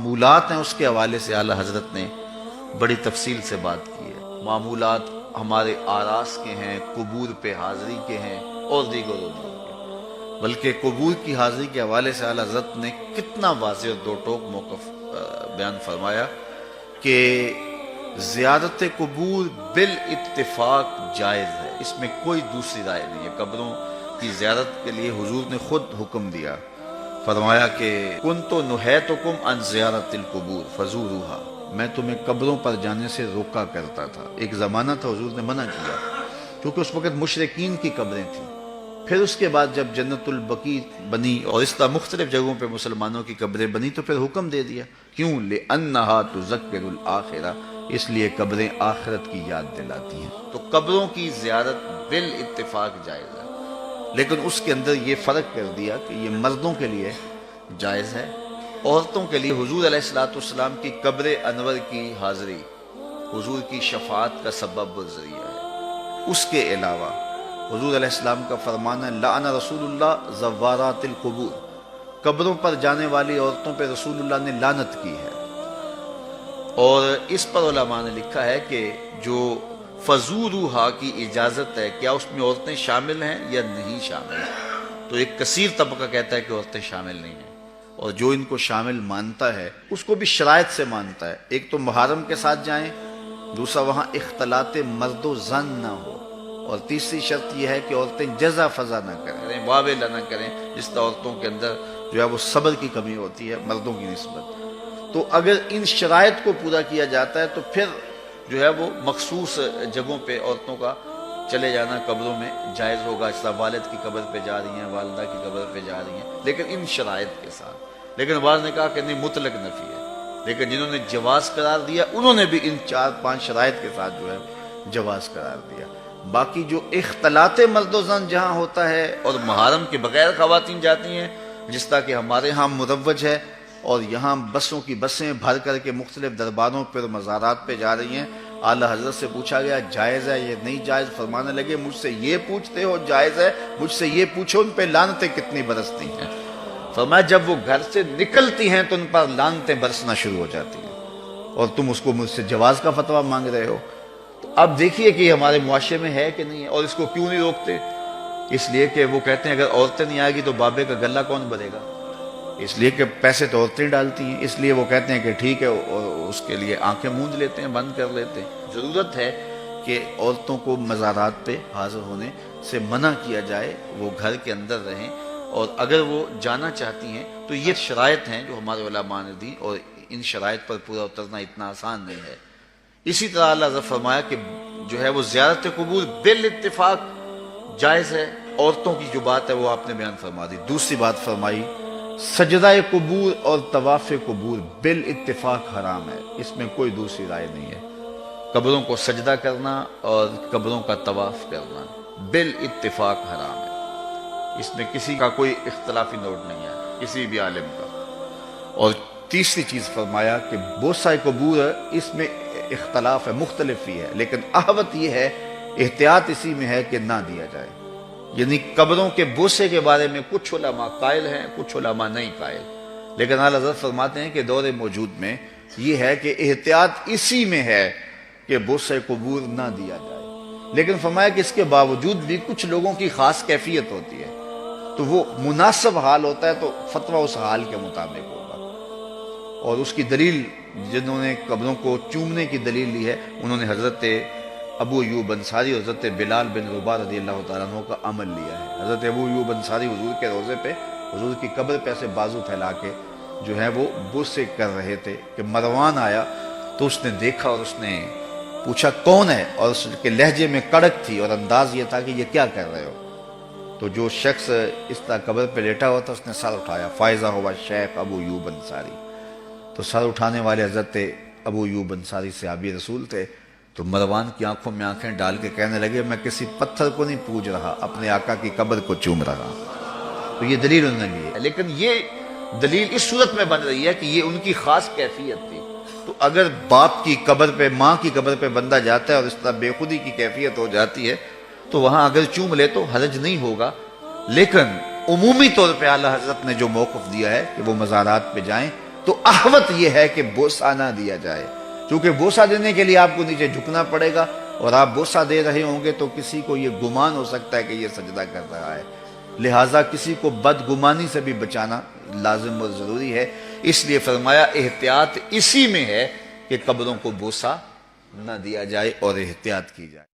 معمولات ہیں اس کے حوالے سے اعلیٰ حضرت نے بڑی تفصیل سے بات کی ہے۔ معمولات ہمارے آراس کے ہیں، قبور پہ حاضری کے ہیں اور دیگر امور کے، بلکہ قبور کی حاضری کے حوالے سے اعلیٰ حضرت نے کتنا واضح اور دو ٹوک موقف بیان فرمایا کہ زیارت قبور بالاتفاق جائز ہے، اس میں کوئی دوسری رائے نہیں ہے۔ قبروں کی زیارت کے لیے حضور نے خود حکم دیا، فرمایا کہ کنت نہیتکم عن زیارت القبور فزوروہا، میں تمہیں قبروں پر جانے سے روکا کرتا تھا۔ ایک زمانہ تھا حضور نے منع کیا کیونکہ اس وقت مشرکین کی قبریں تھیں۔ پھر اس کے بعد جب جنت البقیع بنی اور اس طرح مختلف جگہوں پہ مسلمانوں کی قبریں بنی تو پھر حکم دے دیا، کیوں؟ لِأَنَّهَا تُذَكِّرُ الْآخِرَةَ، اس لیے قبریں آخرت کی یاد دلاتی ہیں۔ تو قبروں کی زیارت بالاتفاق جائز ہے، لیکن اس کے اندر یہ فرق کر دیا کہ یہ مردوں کے لیے جائز ہے، عورتوں کے لیے حضور علیہ السلام کی قبر انور کی حاضری حضور کی شفاعت کا سبب و ذریعہ ہے۔ اس کے علاوہ حضور علیہ السلام کا فرمان ہے لعن رسول اللہ زوارات القبور، قبروں پر جانے والی عورتوں پہ رسول اللہ نے لعنت کی ہے۔ اور اس پر علماء نے لکھا ہے کہ جو فزوروہا کی اجازت ہے، کیا اس میں عورتیں شامل ہیں یا نہیں شامل ہیں؟ تو ایک کثیر طبقہ کہتا ہے کہ عورتیں شامل نہیں ہیں، اور جو ان کو شامل مانتا ہے اس کو بھی شرائط سے مانتا ہے۔ ایک تو محرم کے ساتھ جائیں، دوسرا وہاں اختلاط مرد و زن نہ ہو، اور تیسری شرط یہ ہے کہ عورتیں جزا فضا نہ کریں، واویلا نہ کریں، جس طرح عورتوں کے اندر جو ہے وہ صبر کی کمی ہوتی ہے مردوں کی نسبت۔ تو اگر ان شرائط کو پورا کیا جاتا ہے تو پھر جو ہے وہ مخصوص جگہوں پہ عورتوں کا چلے جانا قبروں میں جائز ہوگا، اس طرح والد کی قبر پہ جا رہی ہیں، والدہ کی قبر پہ جا رہی ہیں، لیکن ان شرائط کے ساتھ۔ لیکن بعض نے کہا کہ نہیں، مطلق نفی ہے، لیکن جنہوں نے جواز قرار دیا انہوں نے بھی ان 4-5 شرائط کے ساتھ جو ہے جواز قرار دیا۔ باقی جو اختلاط مرد و زن جہاں ہوتا ہے اور محرم کے بغیر خواتین جاتی ہیں، جس طرح کہ ہمارے ہاں مروج ہے، اور یہاں بسوں کی بسیں بھر کر کے مختلف درباروں پر مزارات پہ جا رہی ہیں، اعلیٰ حضرت سے پوچھا گیا جائز ہے یہ نہیں جائز، فرمانے لگے مجھ سے یہ پوچھتے ہو جائز ہے، مجھ سے یہ پوچھو ان پہ لعنتیں کتنی برستی ہیں۔ فرمایا جب وہ گھر سے نکلتی ہیں تو ان پر لعنتیں برسنا شروع ہو جاتی ہیں، اور تم اس کو مجھ سے جواز کا فتویٰ مانگ رہے ہو۔ تو اب دیکھیے کہ یہ ہمارے معاشرے میں ہے کہ نہیں ہے، اور اس کو کیوں نہیں روکتے؟ اس لیے کہ وہ کہتے ہیں اگر عورتیں نہیں آئے گی تو بابے کا گلہ کون بھرے گا، اس لیے کہ پیسے تو عورتیں ڈالتی ہیں، اس لیے وہ کہتے ہیں کہ ٹھیک ہے، اور اس کے لیے آنکھیں موند لیتے ہیں، بند کر لیتے ہیں۔ ضرورت ہے کہ عورتوں کو مزارات پہ حاضر ہونے سے منع کیا جائے، وہ گھر کے اندر رہیں، اور اگر وہ جانا چاہتی ہیں تو یہ شرائط ہیں جو ہمارے علماء نے دی، اور ان شرائط پر پورا اترنا اتنا آسان نہیں ہے۔ اسی طرح اللہ نے فرمایا کہ جو ہے وہ زیارت قبور بالاتفاق جائز ہے، عورتوں کی جو بات ہے وہ آپ نے بیان فرما دی۔ دوسری بات فرمائی سجدہ قبور اور طواف قبور بالاتفاق حرام ہے، اس میں کوئی دوسری رائے نہیں ہے۔ قبروں کو سجدہ کرنا اور قبروں کا طواف کرنا بالاتفاق حرام ہے، اس میں کسی کا کوئی اختلافی نوٹ نہیں ہے، کسی بھی عالم کا۔ اور تیسری چیز فرمایا کہ بوسہ قبور اس میں اختلاف ہے، مختلف ہی ہے، لیکن احوط یہ ہے، احتیاط اسی میں ہے کہ نہ دیا جائے۔ یعنی قبروں کے بوسے کے بارے میں کچھ علماء قائل ہیں، کچھ علماء نہیں قائل، لیکن اعلیٰ حضرت فرماتے ہیں کہ دور موجود میں یہ ہے کہ احتیاط اسی میں ہے کہ بوسہ قبور نہ دیا جائے، لیکن فرمایا کہ اس کے باوجود بھی کچھ لوگوں کی خاص کیفیت ہوتی ہے، تو وہ مناسب حال ہوتا ہے تو فتویٰ اس حال کے مطابق ہوگا۔ اور اس کی دلیل جنہوں نے قبروں کو چومنے کی دلیل لی ہے، انہوں نے حضرت ابو ایوب انصاری اور حضرت بلال بن رباح رضی اللہ تعالیٰ عنہ کا عمل لیا ہے۔ حضرت ابو ایوب انصاری حضور کے روضے پہ، حضور کی قبر پہ ایسے بازو پھیلا کے جو ہے وہ بوسے کر رہے تھے کہ مروان آیا تو اس نے دیکھا اور اس نے پوچھا کون ہے، اور اس کے لہجے میں کڑک تھی اور انداز یہ تھا کہ یہ کیا کر رہے ہو؟ تو جو شخص اس طرح قبر پہ لیٹا ہوا تھا اس نے سر اٹھایا، فائزہ ہوا شیخ ابو ایوب انصاری۔ تو سر اٹھانے والے حضرت ابو ایوب انصاری صحابی رسول تھے، تو مروان کی آنکھوں میں آنکھیں ڈال کے کہنے لگے میں کسی پتھر کو نہیں پوج رہا، اپنے آقا کی قبر کو چوم رہا۔ تو یہ دلیل انہوں نے لی ہے، لیکن یہ دلیل اس صورت میں بن رہی ہے کہ یہ ان کی خاص کیفیت تھی۔ تو اگر باپ کی قبر پہ، ماں کی قبر پہ بندہ جاتا ہے اور اس طرح بے خودی کی کیفیت ہو جاتی ہے تو وہاں اگر چوم لے تو حرج نہیں ہوگا، لیکن عمومی طور پہ اعلیٰ حضرت نے جو موقف دیا ہے کہ وہ مزارات پہ جائیں تو احوط یہ ہے کہ بوسہ نہ دیا جائے، کیونکہ بوسہ دینے کے لیے آپ کو نیچے جھکنا پڑے گا، اور آپ بوسہ دے رہے ہوں گے تو کسی کو یہ گمان ہو سکتا ہے کہ یہ سجدہ کر رہا ہے، لہٰذا کسی کو بدگمانی سے بھی بچانا لازم اور ضروری ہے۔ اس لیے فرمایا احتیاط اسی میں ہے کہ قبروں کو بوسہ نہ دیا جائے اور احتیاط کی جائے۔